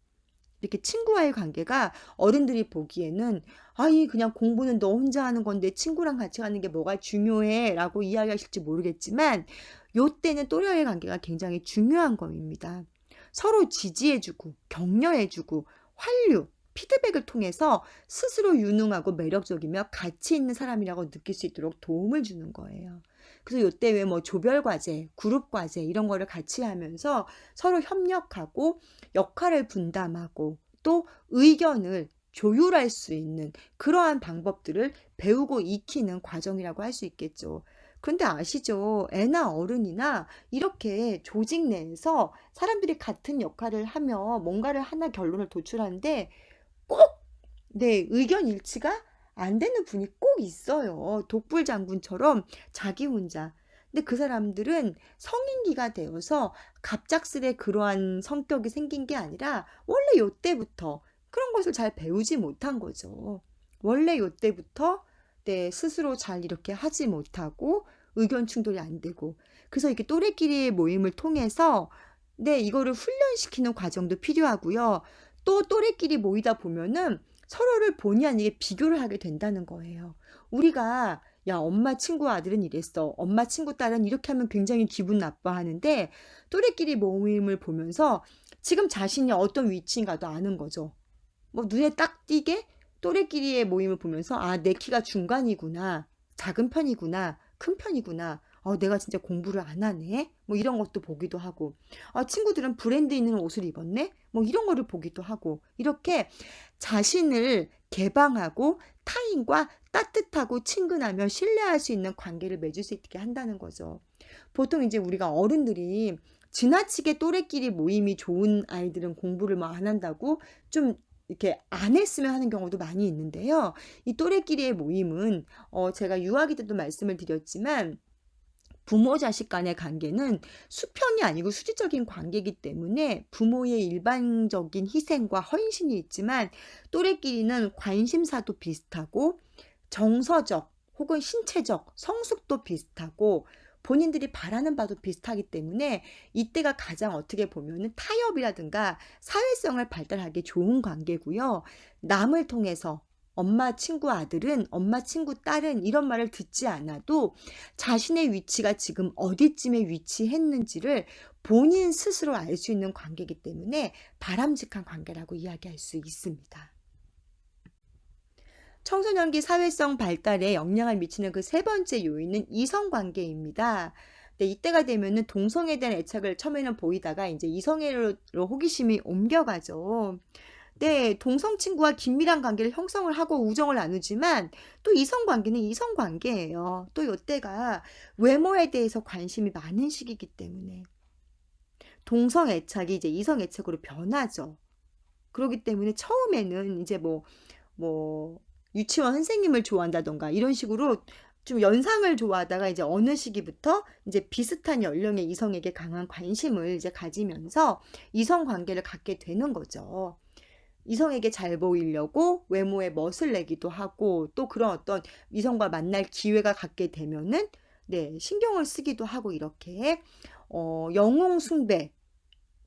이렇게 친구와의 관계가 어른들이 보기에는 아이 그냥 공부는 너 혼자 하는 건데 친구랑 같이 하는 게 뭐가 중요해 라고 이야기하실지 모르겠지만 요때는 또래와의 관계가 굉장히 중요한 겁니다. 서로 지지해주고 격려해주고 환류, 피드백을 통해서 스스로 유능하고 매력적이며 가치 있는 사람이라고 느낄 수 있도록 도움을 주는 거예요. 그래서 요때 왜 뭐 조별 과제, 그룹 과제 이런 거를 같이 하면서 서로 협력하고 역할을 분담하고 또 의견을 조율할 수 있는 그러한 방법들을 배우고 익히는 과정이라고 할 수 있겠죠. 근데 아시죠? 애나 어른이나 이렇게 조직 내에서 사람들이 같은 역할을 하며 뭔가를 하나 결론을 도출하는데 꼭, 네, 의견 일치가 안 되는 분이 꼭 있어요. 독불 장군처럼 자기 혼자. 근데 그 사람들은 성인기가 되어서 갑작스레 그러한 성격이 생긴 게 아니라 원래 요때부터 그런 것을 잘 배우지 못한 거죠. 원래 요때부터 네, 스스로 잘 이렇게 하지 못하고 의견 충돌이 안 되고 그래서 이렇게 또래끼리의 모임을 통해서 네, 이거를 훈련시키는 과정도 필요하고요. 또 또래끼리 모이다 보면은 서로를 본의 아니게 비교를 하게 된다는 거예요. 우리가 야, 엄마 친구 아들은 이랬어. 엄마 친구 딸은 이렇게 하면 굉장히 기분 나빠하는데 또래끼리 모임을 보면서 지금 자신이 어떤 위치인가도 아는 거죠. 뭐 눈에 딱 띄게 또래끼리의 모임을 보면서 아, 내 키가 중간이구나. 작은 편이구나. 큰 편이구나. 내가 진짜 공부를 안 하네. 뭐 이런 것도 보기도 하고. 친구들은 브랜드 있는 옷을 입었네. 뭐 이런 거를 보기도 하고. 이렇게 자신을 개방하고 타인과 따뜻하고 친근하며 신뢰할 수 있는 관계를 맺을 수 있게 한다는 거죠. 보통 이제 우리가 어른들이 지나치게 또래끼리 모임이 좋은 아이들은 공부를 뭐 안 한다고 좀 이렇게 안 했으면 하는 경우도 많이 있는데요. 이 또래끼리의 모임은 제가 유아기 때도 말씀을 드렸지만 부모 자식 간의 관계는 수평이 아니고 수직적인 관계이기 때문에 부모의 일반적인 희생과 헌신이 있지만 또래끼리는 관심사도 비슷하고 정서적 혹은 신체적 성숙도 비슷하고 본인들이 바라는 바도 비슷하기 때문에 이때가 가장 어떻게 보면은 타협이라든가 사회성을 발달하기 좋은 관계고요. 남을 통해서 엄마 친구 아들은 엄마 친구 딸은 이런 말을 듣지 않아도 자신의 위치가 지금 어디쯤에 위치했는지를 본인 스스로 알 수 있는 관계이기 때문에 바람직한 관계라고 이야기할 수 있습니다. 청소년기 사회성 발달에 영향을 미치는 그 세 번째 요인은 이성관계입니다. 네, 이때가 되면은 동성에 대한 애착을 처음에는 보이다가 이제 이성애로 호기심이 옮겨가죠. 네, 동성 친구와 긴밀한 관계를 형성을 하고 우정을 나누지만 또 이성 관계는 이성 관계예요. 또 이때가 외모에 대해서 관심이 많은 시기이기 때문에 동성 애착이 이제 이성 애착으로 변하죠. 그러기 때문에 처음에는 이제 뭐 유치원 선생님을 좋아한다던가 이런 식으로 좀 연상을 좋아하다가 이제 어느 시기부터 이제 비슷한 연령의 이성에게 강한 관심을 이제 가지면서 이성 관계를 갖게 되는 거죠. 이성에게 잘 보이려고 외모에 멋을 내기도 하고 또 그런 어떤 이성과 만날 기회가 갖게 되면은 네, 신경을 쓰기도 하고 이렇게 영웅 숭배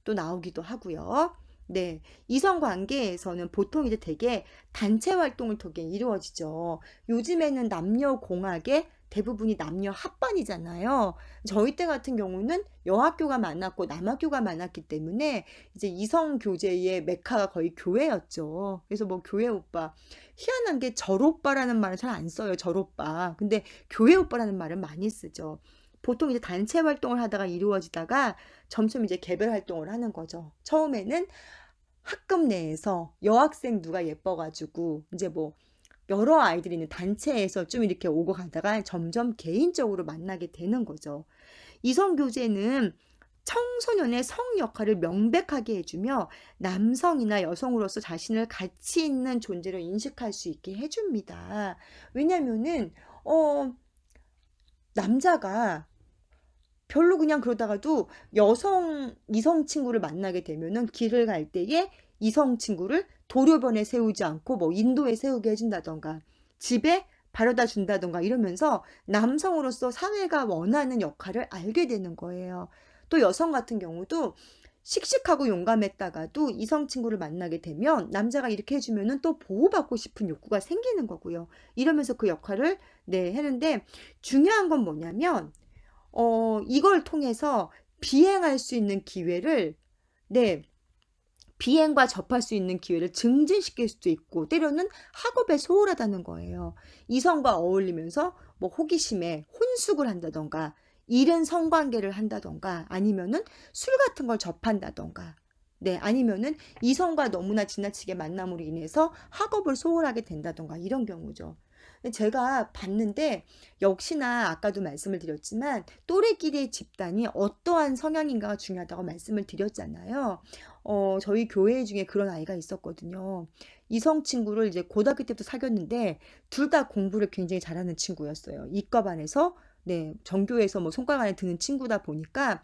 또 나오기도 하고요. 네, 이성 관계에서는 보통 이제 되게 단체 활동을 통해 이루어지죠. 요즘에는 남녀 공학의 대부분이 남녀 합반이잖아요. 저희 때 같은 경우는 여학교가 많았고 남학교가 많았기 때문에 이제 이성 교제의 메카가 거의 교회였죠. 그래서 뭐 교회 오빠, 희한한 게 절오빠라는 말은 잘 안 써요. 절오빠. 근데 교회 오빠라는 말은 많이 쓰죠. 보통 이제 단체 활동을 하다가 이루어지다가 점점 이제 개별 활동을 하는 거죠. 처음에는 학급 내에서 여학생 누가 예뻐가지고 이제 뭐 여러 아이들이 있는 단체에서 좀 이렇게 오고 가다가 점점 개인적으로 만나게 되는 거죠. 이성 교제는 청소년의 성 역할을 명백하게 해주며 남성이나 여성으로서 자신을 가치 있는 존재로 인식할 수 있게 해줍니다. 왜냐면은 남자가 별로 그냥 그러다가도 이성 친구를 만나게 되면은 길을 갈 때에 이성 친구를 도로변에 세우지 않고 뭐 인도에 세우게 해준다던가 집에 바래다 준다던가 이러면서 남성으로서 사회가 원하는 역할을 알게 되는 거예요. 또 여성 같은 경우도 씩씩하고 용감했다가도 이성 친구를 만나게 되면 남자가 이렇게 해주면은 또 보호받고 싶은 욕구가 생기는 거고요. 이러면서 그 역할을 네, 하는데 중요한 건 뭐냐면 이걸 통해서 비행할 수 있는 기회를, 네, 비행과 접할 수 있는 기회를 증진시킬 수도 있고, 때로는 학업에 소홀하다는 거예요. 이성과 어울리면서 뭐 호기심에 혼숙을 한다던가, 이른 성관계를 한다던가, 아니면은 술 같은 걸 접한다던가, 네, 아니면은 이성과 너무나 지나치게 만남으로 인해서 학업을 소홀하게 된다던가, 이런 경우죠. 제가 봤는데 역시나 아까도 말씀을 드렸지만 또래끼리의 집단이 어떠한 성향인가가 중요하다고 말씀을 드렸잖아요. 저희 교회 중에 그런 아이가 있었거든요. 이성 친구를 이제 고등학교 때부터 사귀었는데 둘 다 공부를 굉장히 잘하는 친구였어요. 이과반에서 네, 전교에서 뭐 손가락 안에 드는 친구다 보니까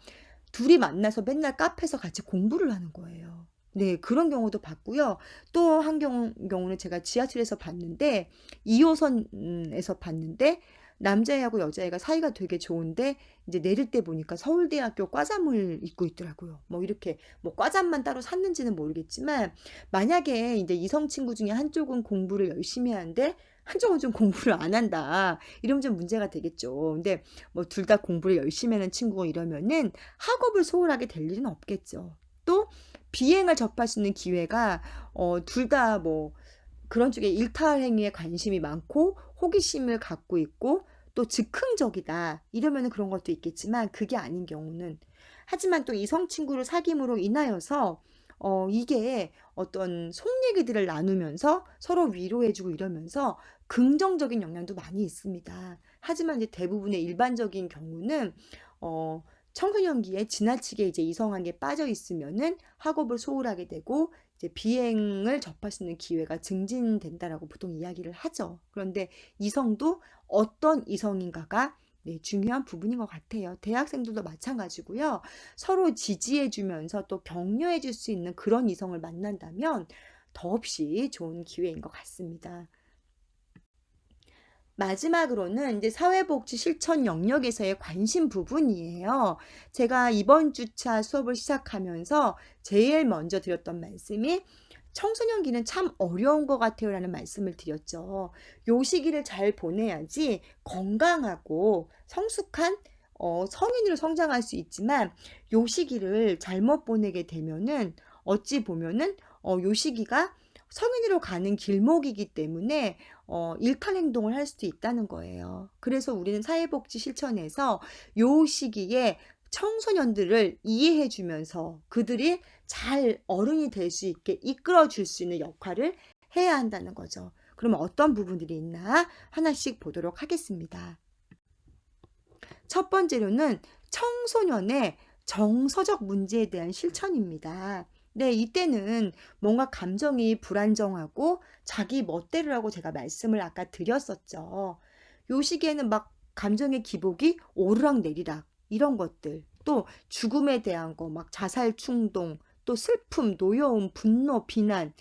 둘이 만나서 맨날 카페에서 같이 공부를 하는 거예요. 네, 그런 경우도 봤고요. 또 한 경우는 제가 지하철에서 봤는데 2호선에서 봤는데 남자애하고 여자애가 사이가 되게 좋은데 이제 내릴 때 보니까 서울대학교 과잠을 입고 있더라고요. 뭐 이렇게 뭐 과잠만 따로 샀는지는 모르겠지만 만약에 이제 이성 친구 중에 한쪽은 공부를 열심히 하는데 한쪽은 좀 공부를 안 한다. 이러면 좀 문제가 되겠죠. 근데 뭐 둘 다 공부를 열심히 하는 친구가 이러면은 학업을 소홀하게 될 일은 없겠죠. 또 비행을 접할 수 있는 기회가 둘 다 뭐 그런 쪽에 일탈 행위에 관심이 많고 호기심을 갖고 있고 또 즉흥적이다. 이러면은 그런 것도 있겠지만 그게 아닌 경우는 하지만 또 이성 친구를 사귐으로 인하여서 이게 어떤 속 얘기들을 나누면서 서로 위로해주고 이러면서 긍정적인 영향도 많이 있습니다. 하지만 이제 대부분의 일반적인 경우는 어, 청소년기에 지나치게 이제 이성관계에 빠져 있으면은 학업을 소홀하게 되고 이제 비행을 접할 수 있는 기회가 증진된다라고 보통 이야기를 하죠. 그런데 이성도 어떤 이성인가가 네, 중요한 부분인 것 같아요. 대학생들도 마찬가지고요. 서로 지지해주면서 또 격려해줄 수 있는 그런 이성을 만난다면 더없이 좋은 기회인 것 같습니다. 마지막으로는 이제 사회복지 실천 영역에서의 관심 부분이에요. 제가 이번 주차 수업을 시작하면서 제일 먼저 드렸던 말씀이 청소년기는 참 어려운 것 같아요 라는 말씀을 드렸죠. 요 시기를 잘 보내야지 건강하고 성숙한 성인으로 성장할 수 있지만 요 시기를 잘못 보내게 되면은 어찌 보면은 요 시기가 성인으로 가는 길목이기 때문에 일탈 행동을 할 수도 있다는 거예요. 그래서 우리는 사회복지 실천에서 요 시기에 청소년들을 이해해 주면서 그들이 잘 어른이 될 수 있게 이끌어 줄 수 있는 역할을 해야 한다는 거죠. 그러면 어떤 부분들이 있나 하나씩 보도록 하겠습니다. 첫 번째로는 청소년의 정서적 문제에 대한 실천입니다. 네, 이때는 뭔가 감정이 불안정하고 자기 멋대로라고 제가 말씀을 아까 드렸었죠. 요 시기에는 막 감정의 기복이 오르락내리락 이런 것들, 또 죽음에 대한 거, 막 자살 충동, 또 슬픔, 노여움, 분노, 비난,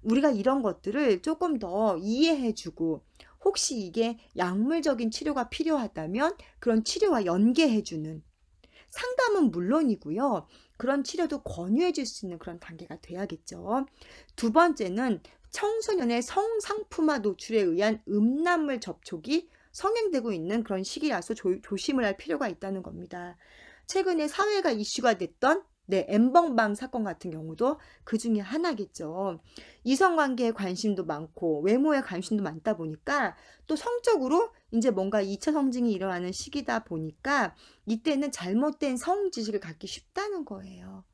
우리가 이런 것들을 조금 더 이해해주고, 혹시 이게 약물적인 치료가 필요하다면 그런 치료와 연계해주는, 상담은 물론이고요. 그런 치료도 권유해 줄 수 있는 그런 단계가 돼야겠죠. 두 번째는 청소년의 성상품화 노출에 의한 음란물 접촉이 성행되고 있는 그런 시기라서 조심을 할 필요가 있다는 겁니다. 최근에 사회가 이슈가 됐던 엠번방 사건 같은 경우도 그 중에 하나겠죠. 이성관계에 관심도 많고 외모에 관심도 많다 보니까 또 성적으로 이제 뭔가 2차 성징이 일어나는 시기다 보니까 이때는 잘못된 성 지식을 갖기 쉽다는 거예요.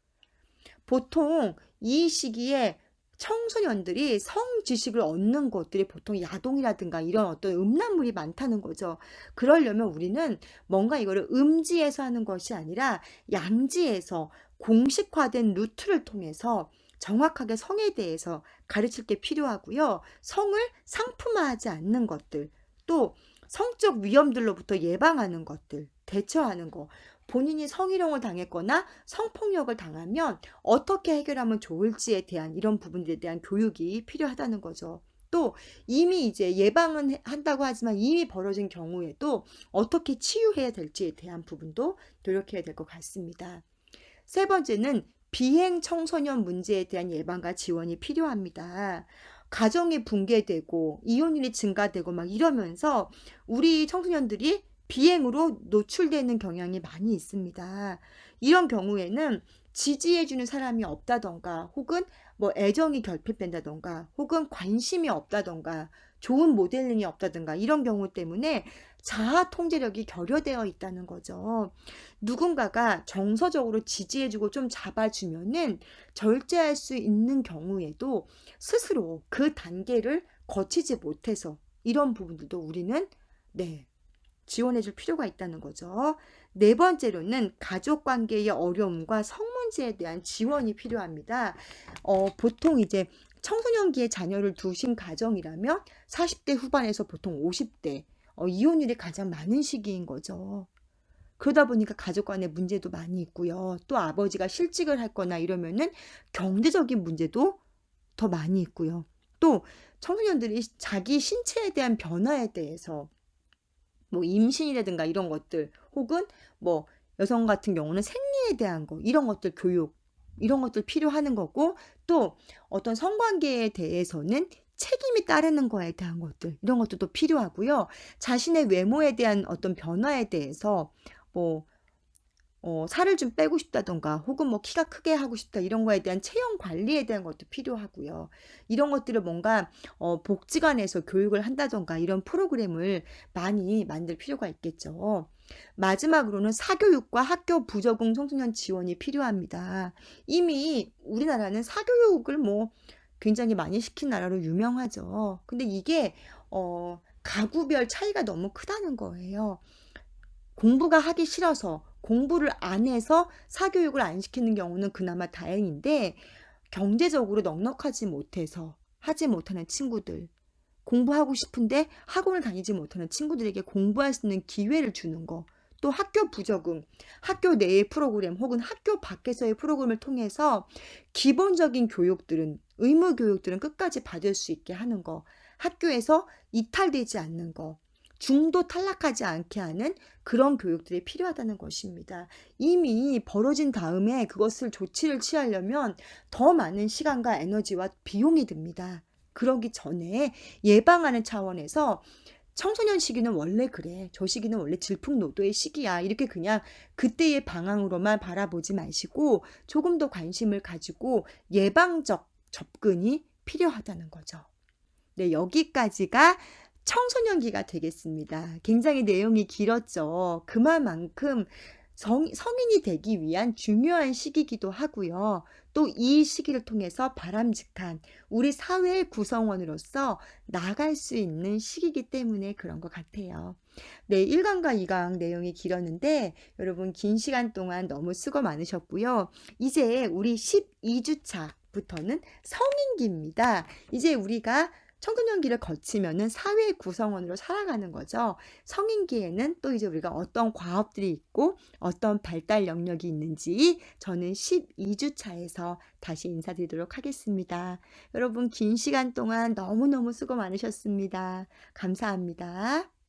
보통 이 시기에 청소년들이 성 지식을 얻는 것들이 보통 야동이라든가 이런 어떤 음란물이 많다는 거죠. 그러려면 우리는 뭔가 이거를 음지에서 하는 것이 아니라 양지에서 공식화된 루트를 통해서 정확하게 성에 대해서 가르칠 게 필요하고요. 성을 상품화하지 않는 것들, 또 성적 위험들로부터 예방하는 것들, 대처하는 거, 본인이 성희롱을 당했거나 성폭력을 당하면 어떻게 해결하면 좋을지에 대한 이런 부분들에 대한 교육이 필요하다는 거죠. 또 이미 이제 예방은 한다고 하지만 이미 벌어진 경우에도 어떻게 치유해야 될지에 대한 부분도 노력해야 될 것 같습니다. 세 번째는 비행 청소년 문제에 대한 예방과 지원이 필요합니다. 가정이 붕괴되고 이혼율이 증가되고 막 이러면서 우리 청소년들이 비행으로 노출되는 경향이 많이 있습니다. 이런 경우에는 지지해주는 사람이 없다던가, 혹은 뭐 애정이 결핍된다던가, 혹은 관심이 없다던가, 좋은 모델링이 없다던가, 이런 경우 때문에 자아 통제력이 결여되어 있다는 거죠. 누군가가 정서적으로 지지해주고 좀 잡아주면은 절제할 수 있는 경우에도 스스로 그 단계를 거치지 못해서 이런 부분들도 우리는 지원해줄 필요가 있다는 거죠. 네 번째로는 가족 관계의 어려움과 성 문제에 대한 지원이 필요합니다. 보통 이제 청소년기에 자녀를 두신 가정이라면 40대 후반에서 보통 50대 이혼율이 가장 많은 시기인 거죠. 그러다 보니까 가족 간의 문제도 많이 있고요. 또 아버지가 실직을 할 거나 이러면은 경제적인 문제도 더 많이 있고요. 또 청소년들이 자기 신체에 대한 변화에 대해서 뭐 임신이라든가 이런 것들, 혹은 뭐 여성 같은 경우는 생리에 대한 거, 이런 것들 교육, 이런 것들 필요하는 거고, 또 어떤 성관계에 대해서는 책임이 따르는 거에 대한 것들, 이런 것들도 필요하고요. 자신의 외모에 대한 어떤 변화에 대해서 뭐 살을 좀 빼고 싶다던가, 혹은 뭐 키가 크게 하고 싶다, 이런 거에 대한 체형 관리에 대한 것도 필요하고요. 이런 것들을 뭔가 복지관에서 교육을 한다던가 이런 프로그램을 많이 만들 필요가 있겠죠. 마지막으로는 사교육과 학교 부적응 청소년 지원이 필요합니다. 이미 우리나라는 사교육을 뭐 굉장히 많이 시킨 나라로 유명하죠. 근데 이게 가구별 차이가 너무 크다는 거예요. 공부가 하기 싫어서 공부를 안 해서 사교육을 안 시키는 경우는 그나마 다행인데, 경제적으로 넉넉하지 못해서 하지 못하는 친구들, 공부하고 싶은데 학원을 다니지 못하는 친구들에게 공부할 수 있는 기회를 주는 거, 또 학교 부적응, 학교 내의 프로그램 혹은 학교 밖에서의 프로그램을 통해서 기본적인 교육들은, 의무 교육들은 끝까지 받을 수 있게 하는 거, 학교에서 이탈되지 않는 거, 중도 탈락하지 않게 하는 그런 교육들이 필요하다는 것입니다. 이미 벌어진 다음에 그것을 조치를 취하려면 더 많은 시간과 에너지와 비용이 듭니다. 그러기 전에 예방하는 차원에서 청소년 시기는 원래 그래, 저 시기는 원래 질풍노도의 시기야, 이렇게 그냥 그때의 방향으로만 바라보지 마시고 조금 더 관심을 가지고 예방적 접근이 필요하다는 거죠. 네, 여기까지가 청소년기가 되겠습니다. 굉장히 내용이 길었죠. 그만큼 성인이 되기 위한 중요한 시기이기도 하고요. 또 이 시기를 통해서 바람직한 우리 사회의 구성원으로서 나아갈 수 있는 시기이기 때문에 그런 것 같아요. 네, 1강과 2강 내용이 길었는데 여러분 긴 시간 동안 너무 수고 많으셨고요. 이제 우리 12주차부터는 성인기입니다. 이제 우리가 청소년기를 거치면은 사회 구성원으로 살아가는 거죠. 성인기에는 또 이제 우리가 어떤 과업들이 있고 어떤 발달 영역이 있는지 저는 12주차에서 다시 인사드리도록 하겠습니다. 여러분 긴 시간 동안 너무너무 수고 많으셨습니다. 감사합니다.